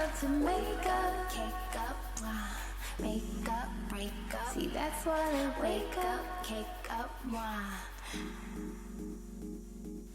love to make up, cake up, make up, break up. See, that's why I wake up, cake up,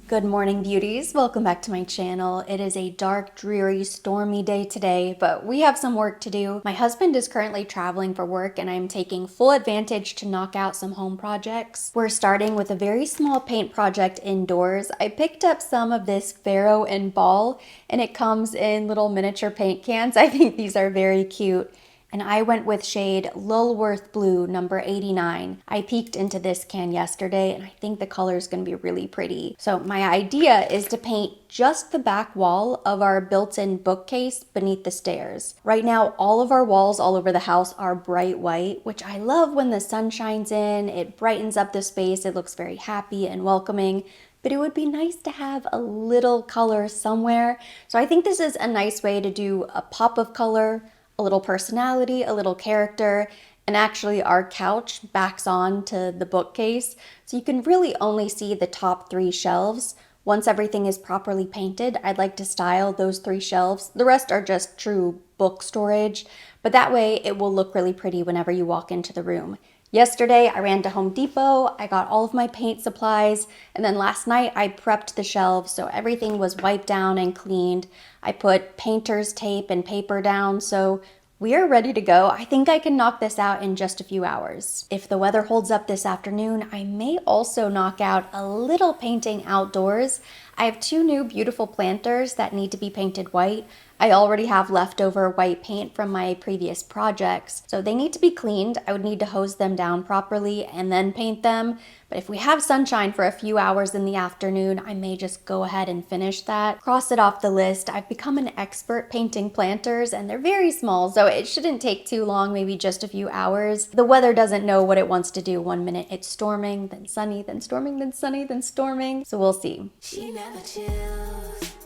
Good morning, beauties. Welcome back to my channel. It is a dark, dreary, stormy day today, but we have some work to do. My husband is currently traveling for work and I'm taking full advantage to knock out some home projects. We're starting with a very small paint project indoors. I picked up some of this Faro and Ball and it comes in little miniature paint cans. I think these are very cute. And I went with shade Lulworth Blue number 89. I peeked into this can yesterday and I think the color is going to be really pretty. So my idea is to paint just the back wall of our built-in bookcase beneath the stairs. Right now, all of our walls all over the house are bright white, which I love when the sun shines in. It brightens up the space. It looks very happy and welcoming. But it would be nice to have a little color somewhere. So I think this is a nice way to do a pop of color, a little personality, a little character, and actually our couch backs on to the bookcase, so you can really only see the top 3 shelves. Once everything is properly painted, I'd like to style those 3 shelves. The rest are just true book storage, but that way it will look really pretty whenever you walk into the room. Yesterday, I ran to Home Depot, I got all of my paint supplies, and then last night I prepped the shelves so everything was wiped down and cleaned. I put painter's tape and paper down, so we are ready to go. I think I can knock this out in just a few hours. If the weather holds up this afternoon, I may also knock out a little painting outdoors. I have 2 new beautiful planters that need to be painted white. I already have leftover white paint from my previous projects, so they need to be cleaned. I would need to hose them down properly and then paint them. But if we have sunshine for a few hours in the afternoon, I may just go ahead and finish that. Cross it off the list. I've become an expert painting planters and they're very small, so it shouldn't take too long, maybe just a few hours. The weather doesn't know what it wants to do. One minute it's storming, then sunny, then storming, then sunny, then storming. So we'll see. She never chills.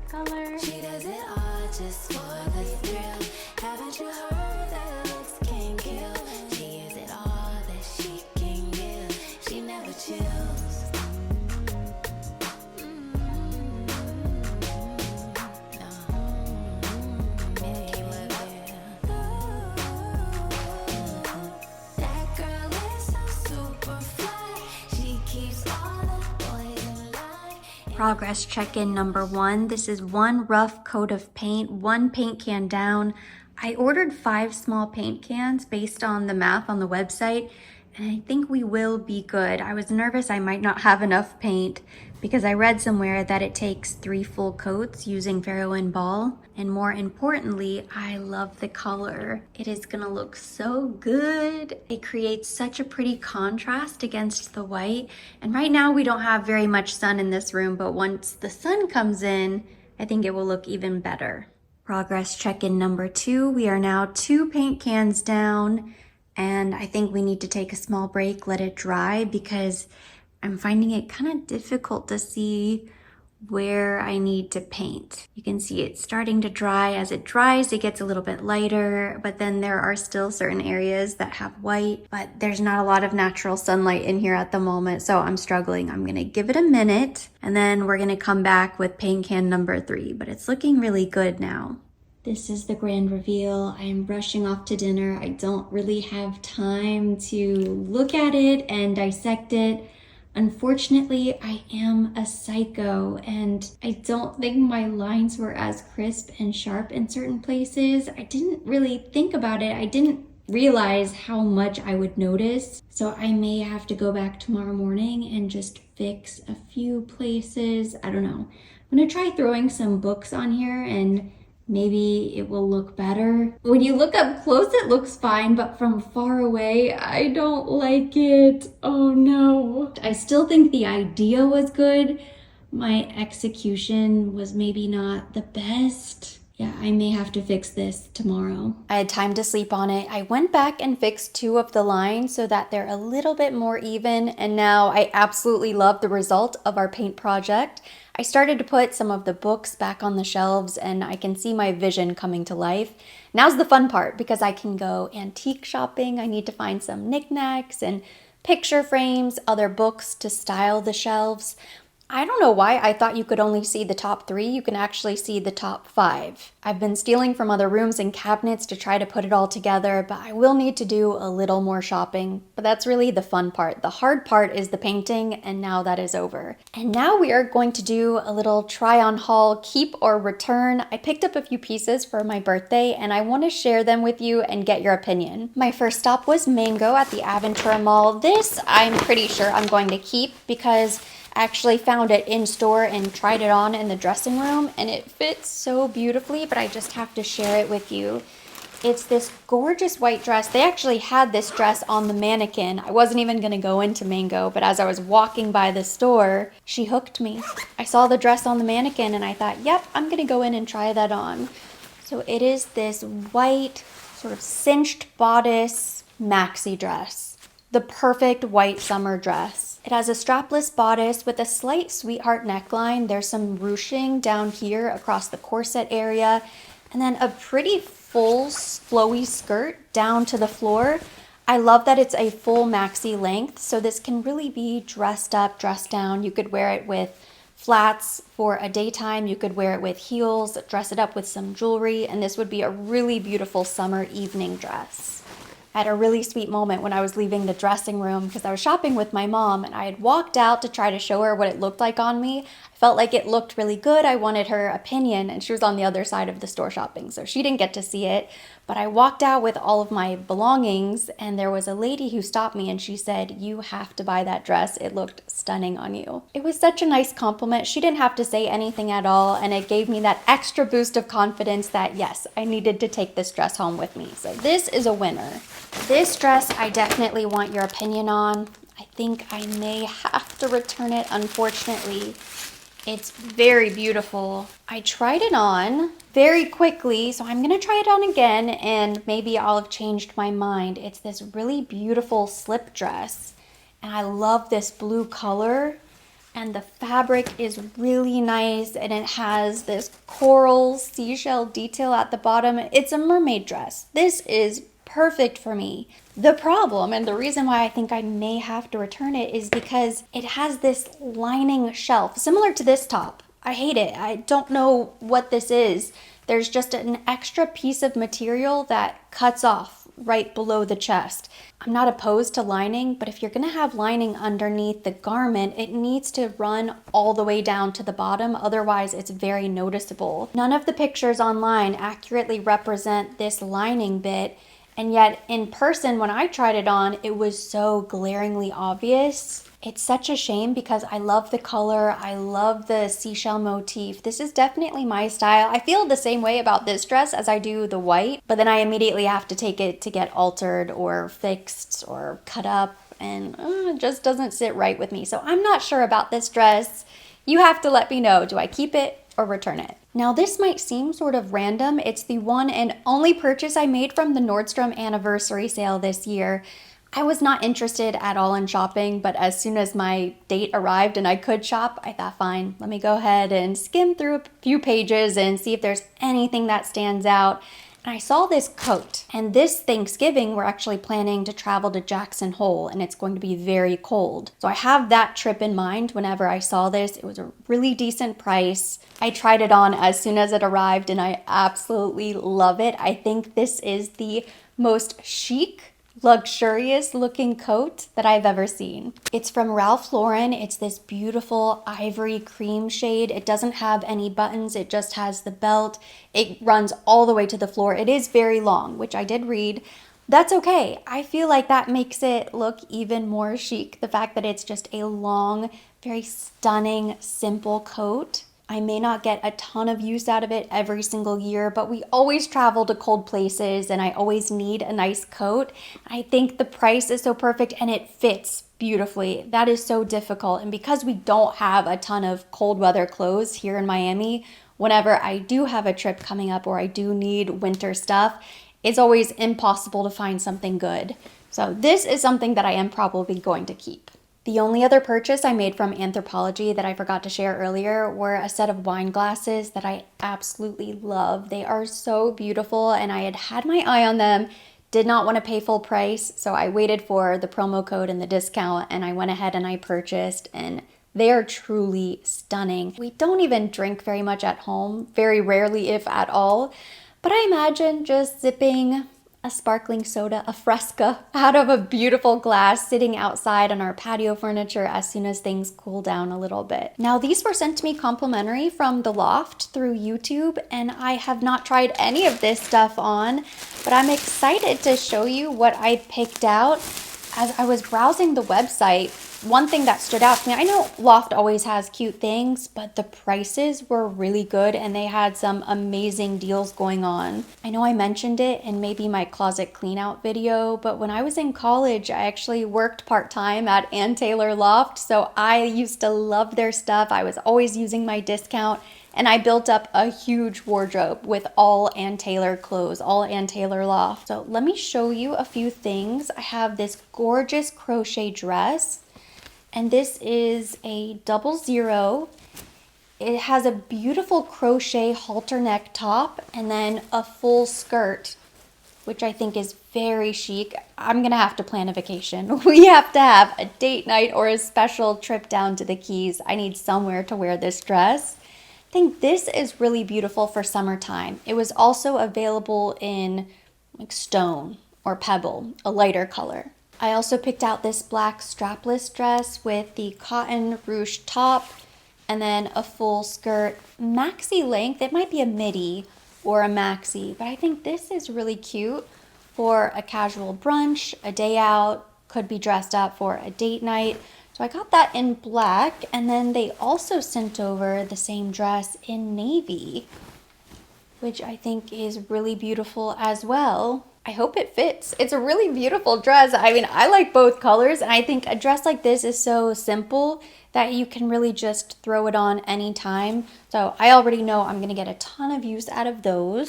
Color. She does it all just for the thrill. Haven't you heard that looks can kill? She is it all that she can give. She never chills. That girl is so super fly. She keeps all the boys in line. Progress check-in number 1. This is 1 rough coat of paint, 1 paint can down. I ordered 5 small paint cans based on the math on the website, and I think we will be good. I was nervous I might not have enough paint because I read somewhere that it takes 3 full coats using Faro and Ball. And more importantly, I love the color. It is gonna look so good. It creates such a pretty contrast against the white. And right now we don't have very much sun in this room, but once the sun comes in, I think it will look even better. Progress check-in number 2. We are now 2 paint cans down, and I think we need to take a small break, let it dry, because I'm finding it kind of difficult to see where I need to paint. You can see it's starting to dry. As it dries, it gets a little bit lighter, but then there are still certain areas that have white, but there's not a lot of natural sunlight in here at the moment, so I'm struggling. I'm gonna give it a minute, and then we're gonna come back with paint can number 3, but it's looking really good now. This is the grand reveal. I am rushing off to dinner. I don't really have time to look at it and dissect it. Unfortunately, I am a psycho and I don't think my lines were as crisp and sharp in certain places. I didn't really think about it. I didn't realize how much I would notice. So I may have to go back tomorrow morning and just fix a few places. I don't know. I'm gonna try throwing some books on here and maybe it will look better. When you look up close, it looks fine, but from far away, I don't like it. Oh no. I still think the idea was good. My execution was maybe not the best. Yeah, I may have to fix this tomorrow. I had time to sleep on it. I went back and fixed 2 of the lines so that they're a little bit more even, and now I absolutely love the result of our paint project. I started to put some of the books back on the shelves and I can see my vision coming to life. Now's the fun part because I can go antique shopping. I need to find some knickknacks and picture frames, other books to style the shelves. I don't know why I thought you could only see the top 3. You can actually see the top 5. I've been stealing from other rooms and cabinets to try to put it all together, but I will need to do a little more shopping. But that's really the fun part. The hard part is the painting, and now that is over. And now we are going to do a little try on haul, keep or return. I picked up a few pieces for my birthday, and I want to share them with you and get your opinion. My first stop was Mango at the Aventura Mall. This I'm pretty sure I'm going to keep because actually found it in store and tried it on in the dressing room, and it fits so beautifully, but I just have to share it with you. It's this gorgeous white dress. They actually had this dress on the mannequin. I wasn't even gonna go into Mango, but as I was walking by the store, she hooked me. I saw the dress on the mannequin and I thought, yep, I'm gonna go in and try that on. So it is this white, sort of cinched bodice maxi dress. The perfect white summer dress. It has a strapless bodice with a slight sweetheart neckline. There's some ruching down here across the corset area, and then a pretty full flowy skirt down to the floor. I love that it's a full maxi length, so this can really be dressed up, dressed down. You could wear it with flats for a daytime. You could wear it with heels, dress it up with some jewelry, and this would be a really beautiful summer evening dress. I had a really sweet moment when I was leaving the dressing room because I was shopping with my mom and I had walked out to try to show her what it looked like on me. I felt like it looked really good. I wanted her opinion, and she was on the other side of the store shopping, so she didn't get to see it. But I walked out with all of my belongings, and there was a lady who stopped me and she said, "You have to buy that dress. It looked stunning on you." It was such a nice compliment. She didn't have to say anything at all, and it gave me that extra boost of confidence that yes, I needed to take this dress home with me. So this is a winner. This dress I definitely want your opinion on. I think I may have to return it, unfortunately. It's very beautiful. I tried it on very quickly, so I'm gonna try it on again and maybe I'll have changed my mind. It's this really beautiful slip dress, and I love this blue color, and the fabric is really nice, and it has this coral seashell detail at the bottom. It's a mermaid dress. This is perfect for me. The problem, and the reason why I think I may have to return it, is because it has this lining shelf, similar to this top. I hate it. I don't know what this is. There's just an extra piece of material that cuts off right below the chest. I'm not opposed to lining, but if you're gonna have lining underneath the garment, it needs to run all the way down to the bottom, otherwise it's very noticeable. None of the pictures online accurately represent this lining bit, and yet in person, when I tried it on, it was so glaringly obvious. It's such a shame because I love the color. I love the seashell motif. This is definitely my style. I feel the same way about this dress as I do the white, but then I immediately have to take it to get altered or fixed or cut up, and it just doesn't sit right with me. So I'm not sure about this dress. You have to let me know. Do I keep it or return it? Now this might seem sort of random. It's the one and only purchase I made from the Nordstrom anniversary sale this year. I was not interested at all in shopping, but as soon as my date arrived and I could shop, I thought, fine, let me go ahead and skim through a few pages and see if there's anything that stands out. And I saw this coat, and this Thanksgiving, we're actually planning to travel to Jackson Hole, and it's going to be very cold. So I have that trip in mind whenever I saw this. It was a really decent price. I tried it on as soon as it arrived, and I absolutely love it. I think this is the most chic, luxurious looking coat that I've ever seen. It's from Ralph Lauren. It's this beautiful ivory cream shade. It doesn't have any buttons. It just has the belt. It runs all the way to the floor. It is very long, which I did read. That's okay. I feel like that makes it look even more chic. The fact that it's just a long, very stunning, simple coat. I may not get a ton of use out of it every single year, but we always travel to cold places and I always need a nice coat. I think the price is so perfect and it fits beautifully. That is so difficult. And because we don't have a ton of cold weather clothes here in Miami, whenever I do have a trip coming up or I do need winter stuff, it's always impossible to find something good. So this is something that I am probably going to keep. The only other purchase I made from Anthropologie that I forgot to share earlier were a set of wine glasses that I absolutely love. They are so beautiful and I had my eye on them, did not want to pay full price, so I waited for the promo code and the discount and I went ahead and I purchased, and They are truly stunning. We don't even drink very much at home, very rarely if at all, but I imagine just sipping a sparkling soda, a Fresca, out of a beautiful glass sitting outside on our patio furniture as soon as things cool down a little bit. Now, these were sent to me complimentary from The Loft through YouTube, and I have not tried any of this stuff on, but I'm excited to show you what I picked out. As I was browsing the website, one thing that stood out to me, I know Loft always has cute things, but the prices were really good and they had some amazing deals going on. I know I mentioned it in maybe my closet clean out video, but when I was in college, I actually worked part-time at Ann Taylor Loft, so I used to love their stuff. I was always using my discount, and I built up a huge wardrobe with all Ann Taylor clothes, all Ann Taylor Loft. So let me show you a few things. I have this gorgeous crochet dress, and this is a 00. It has a beautiful crochet halter neck top and then a full skirt, which I think is very chic. I'm gonna have to plan a vacation. We have to have a date night or a special trip down to the Keys. I need somewhere to wear this dress. I think this is really beautiful for summertime. It was also available in like stone or pebble, a lighter color. I also picked out this black strapless dress with the cotton ruche top and then a full skirt, maxi length. It might be a midi or a maxi, but I think this is really cute for a casual brunch, a day out, could be dressed up for a date night. So I got that in black, and then they also sent over the same dress in navy, which I think is really beautiful as well. I hope it fits. It's a really beautiful dress. I mean, I like both colors, and I think a dress like this is so simple that you can really just throw it on anytime. So I already know I'm gonna get a ton of use out of those.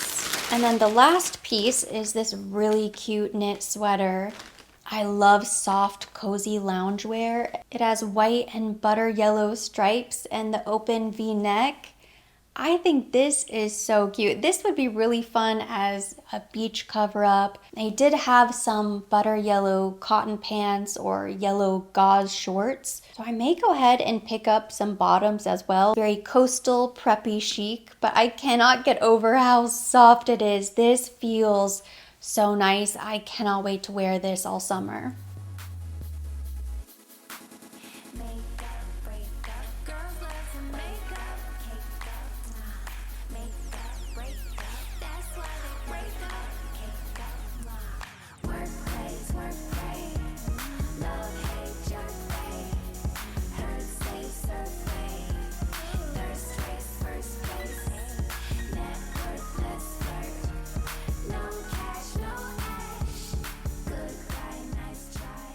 And then the last piece is this really cute knit sweater. I love soft, cozy loungewear. It has white and butter yellow stripes and the open V-neck. I think this is so cute. This would be really fun as a beach cover-up. They did have some butter yellow cotton pants or yellow gauze shorts. So I may go ahead and pick up some bottoms as well. Very coastal, preppy chic, but I cannot get over how soft it is. This feels so nice. I cannot wait to wear this all summer.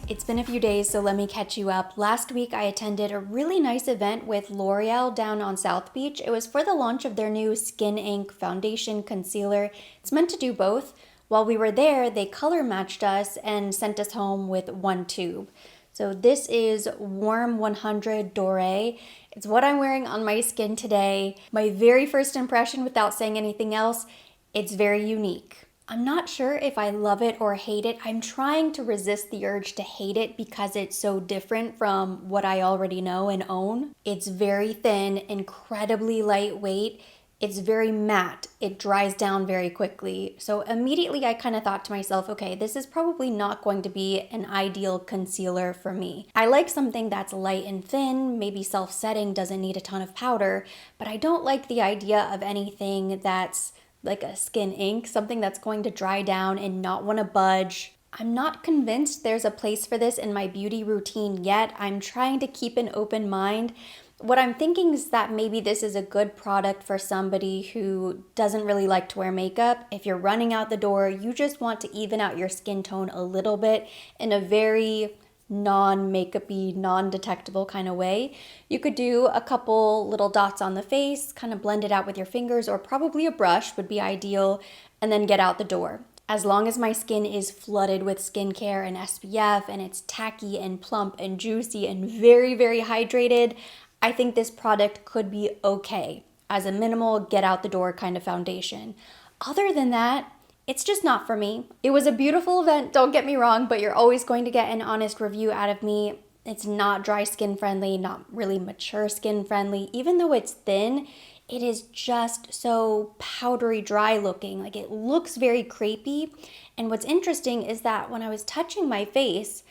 It's been a few days, so let me catch you up. Last week, I attended a really nice event with L'Oreal down on South Beach. It was for the launch of their new Skin Ink Foundation Concealer. It's meant to do both. While we were there, they color matched us and sent us home with one tube. So this is Warm 100 Doré. It's what I'm wearing on my skin today. My very first impression without saying anything else, it's very unique. I'm not sure if I love it or hate it. I'm trying to resist the urge to hate it because it's so different from what I already know and own. It's very thin, incredibly lightweight. It's very matte. It dries down very quickly. So immediately I kind of thought to myself, okay, this is probably not going to be an ideal concealer for me. I like something that's light and thin, maybe self-setting, doesn't need a ton of powder, but I don't like the idea of anything that's like a skin ink, something that's going to dry down and not want to budge. I'm not convinced there's a place for this in my beauty routine yet. I'm trying to keep an open mind. What I'm thinking is that maybe this is a good product for somebody who doesn't really like to wear makeup. If you're running out the door, you just want to even out your skin tone a little bit in a very non-makeup-y, non-detectable kind of way. You could do a couple little dots on the face, kind of blend it out with your fingers, or probably a brush would be ideal, and then get out the door. As long as my skin is flooded with skincare and SPF, and it's tacky and plump and juicy and very, very hydrated, I think this product could be okay as a minimal get out the door kind of foundation. Other than that, it's just not for me. It was a beautiful event, don't get me wrong, but you're always going to get an honest review out of me. It's not dry skin friendly, not really mature skin friendly. Even though it's thin, it is just so powdery dry looking. Like it looks very crepey. And what's interesting is that when I was touching my face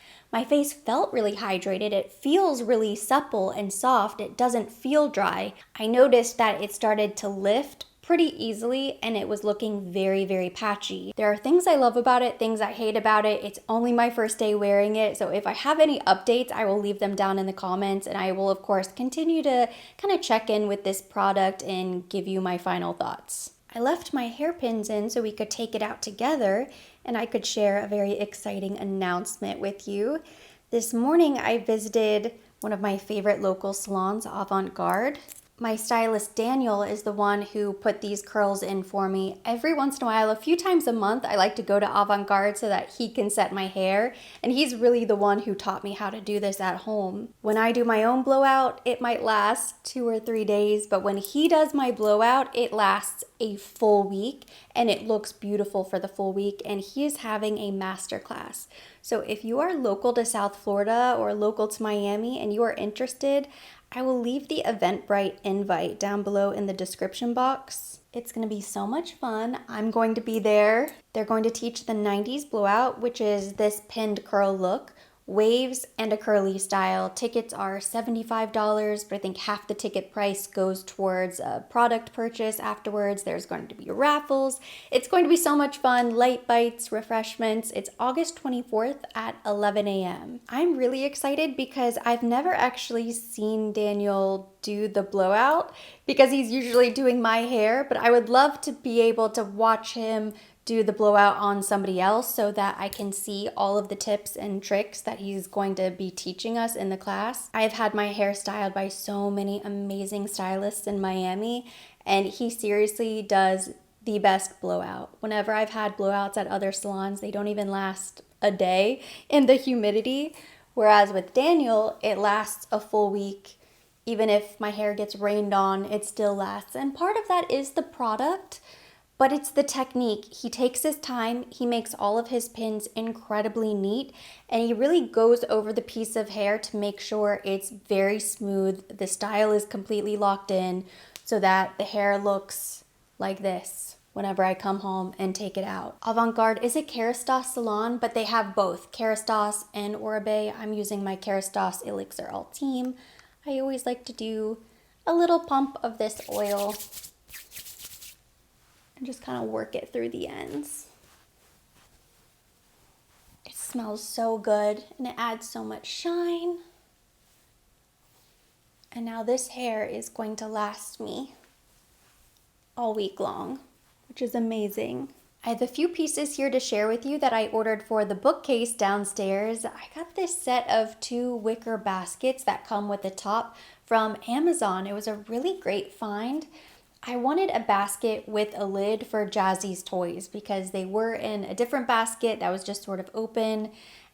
felt really hydrated. It feels really supple and soft. It doesn't feel dry. I noticed that it started to lift pretty easily and it was looking very, very patchy. There are things I love about it, things I hate about it. It's only my first day wearing it, so if I have any updates, I will leave them down in the comments, and I will of course continue to kind of check in with this product and give you my final thoughts. I left my hairpins in so we could take it out together and I could share a very exciting announcement with you. This morning I visited one of my favorite local salons, Avant Garde. My stylist Daniel is the one who put these curls in for me. Every once in a while, a few times a month, I like to go to Avant Garde so that he can set my hair. And he's really the one who taught me how to do this at home. When I do my own blowout, it might last 2 or 3 days, but when he does my blowout, it lasts a full week and it looks beautiful for the full week. And he is having a masterclass. So if you are local to South Florida or local to Miami and you are interested, I will leave the Eventbrite invite down below in the description box. It's going to be so much fun. I'm going to be there. They're going to teach the 90s blowout, which is this pinned curl look, waves, and a curly style. Tickets are $75, but I think half the ticket price goes towards a product purchase afterwards. There's going to be raffles. It's going to be so much fun. Light bites, refreshments. It's August 24th at 11 a.m. I'm really excited because I've never actually seen Daniel do the blowout because he's usually doing my hair, but I would love to be able to watch him do the blowout on somebody else so that I can see all of the tips and tricks that he's going to be teaching us in the class. I've had my hair styled by so many amazing stylists in Miami, and he seriously does the best blowout. Whenever I've had blowouts at other salons, they don't even last a day in the humidity, whereas with Daniel, it lasts a full week. Even if my hair gets rained on, it still lasts. And part of that is the product, but it's the technique. He takes his time, he makes all of his pins incredibly neat, and he really goes over the piece of hair to make sure it's very smooth, the style is completely locked in, so that the hair looks like this whenever I come home and take it out. Avant Garde is a Kerastase salon, but they have both Kerastase and Oribe. I'm using my Kerastase Elixir Ultime. I always like to do a little pump of this oil and just kind of work it through the ends. It smells so good and it adds so much shine. And now this hair is going to last me all week long, which is amazing. I have a few pieces here to share with you that I ordered for the bookcase downstairs. I got this set of 2 wicker baskets that come with the top from Amazon. It was a really great find. I wanted a basket with a lid for Jazzy's toys because they were in a different basket that was just sort of open.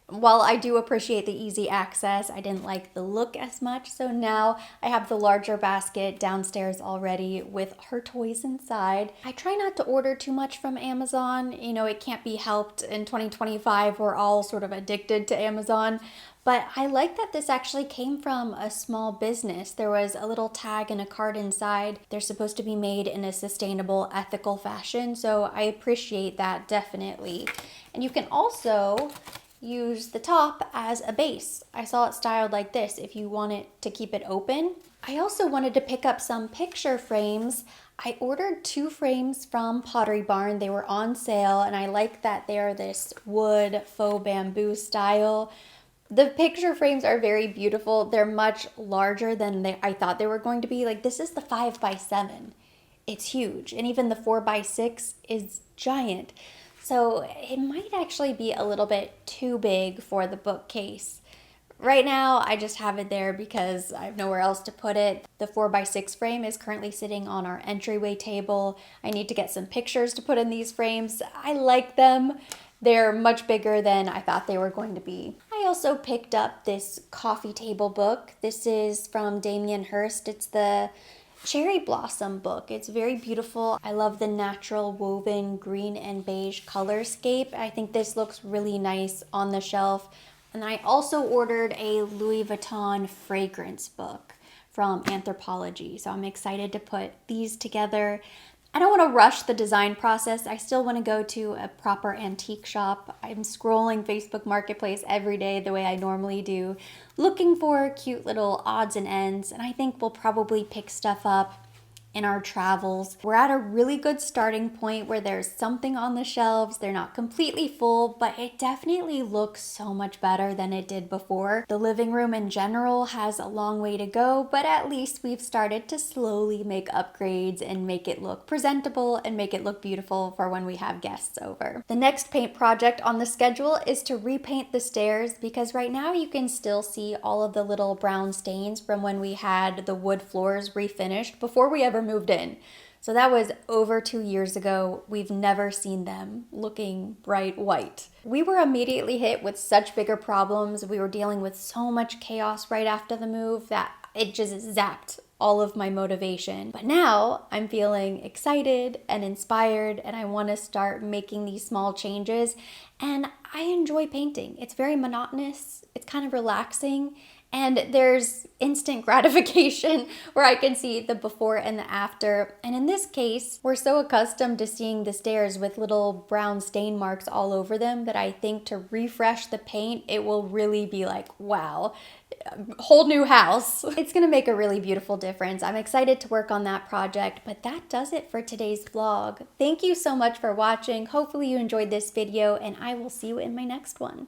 While I do appreciate the easy access, I didn't like the look as much. So now I have the larger basket downstairs already with her toys inside. I try not to order too much from Amazon. You know, it can't be helped. In 2025, we're all sort of addicted to Amazon. But I like that this actually came from a small business. There was a little tag and a card inside. They're supposed to be made in a sustainable, ethical fashion. So I appreciate that definitely. And you can also use the top as a base. I saw it styled like this if you want it to keep it open. I also wanted to pick up some picture frames. I ordered 2 frames from Pottery Barn. They were on sale and I like that they're this wood faux bamboo style. The picture frames are very beautiful. They're much larger than I thought they were going to be. Like this is the 5x7. It's huge. And even the 4x6 is giant. So it might actually be a little bit too big for the bookcase. Right now, I just have it there because I have nowhere else to put it. The 4x6 frame is currently sitting on our entryway table. I need to get some pictures to put in these frames. I like them. They're much bigger than I thought they were going to be. I also picked up this coffee table book. This is from Damien Hirst. It's the Cherry Blossom book. It's very beautiful. I love the natural woven green and beige color scape. I think this looks really nice on the shelf And then I also ordered a Louis Vuitton fragrance book from Anthropology. So I'm excited to put these together. I don't want to rush the design process. I still want to go to a proper antique shop. I'm scrolling Facebook Marketplace every day the way I normally do, looking for cute little odds and ends, and I think we'll probably pick stuff up in our travels. We're at a really good starting point where there's something on the shelves. They're not completely full, but it definitely looks so much better than it did before. The living room in general has a long way to go, but at least we've started to slowly make upgrades and make it look presentable and make it look beautiful for when we have guests over. The next paint project on the schedule is to repaint the stairs, because right now you can still see all of the little brown stains from when we had the wood floors refinished before we ever moved in. So that was over 2 years ago. We've never seen them looking bright white. We were immediately hit with such bigger problems. We were dealing with so much chaos right after the move that it just zapped all of my motivation. But now I'm feeling excited and inspired, and I want to start making these small changes. And I enjoy painting. It's very monotonous. It's kind of relaxing. And there's instant gratification where I can see the before and the after. And in this case, we're so accustomed to seeing the stairs with little brown stain marks all over them that I think to refresh the paint, it will really be like, wow, whole new house. It's gonna make a really beautiful difference. I'm excited to work on that project, but that does it for today's vlog. Thank you so much for watching. Hopefully you enjoyed this video, and I will see you in my next one.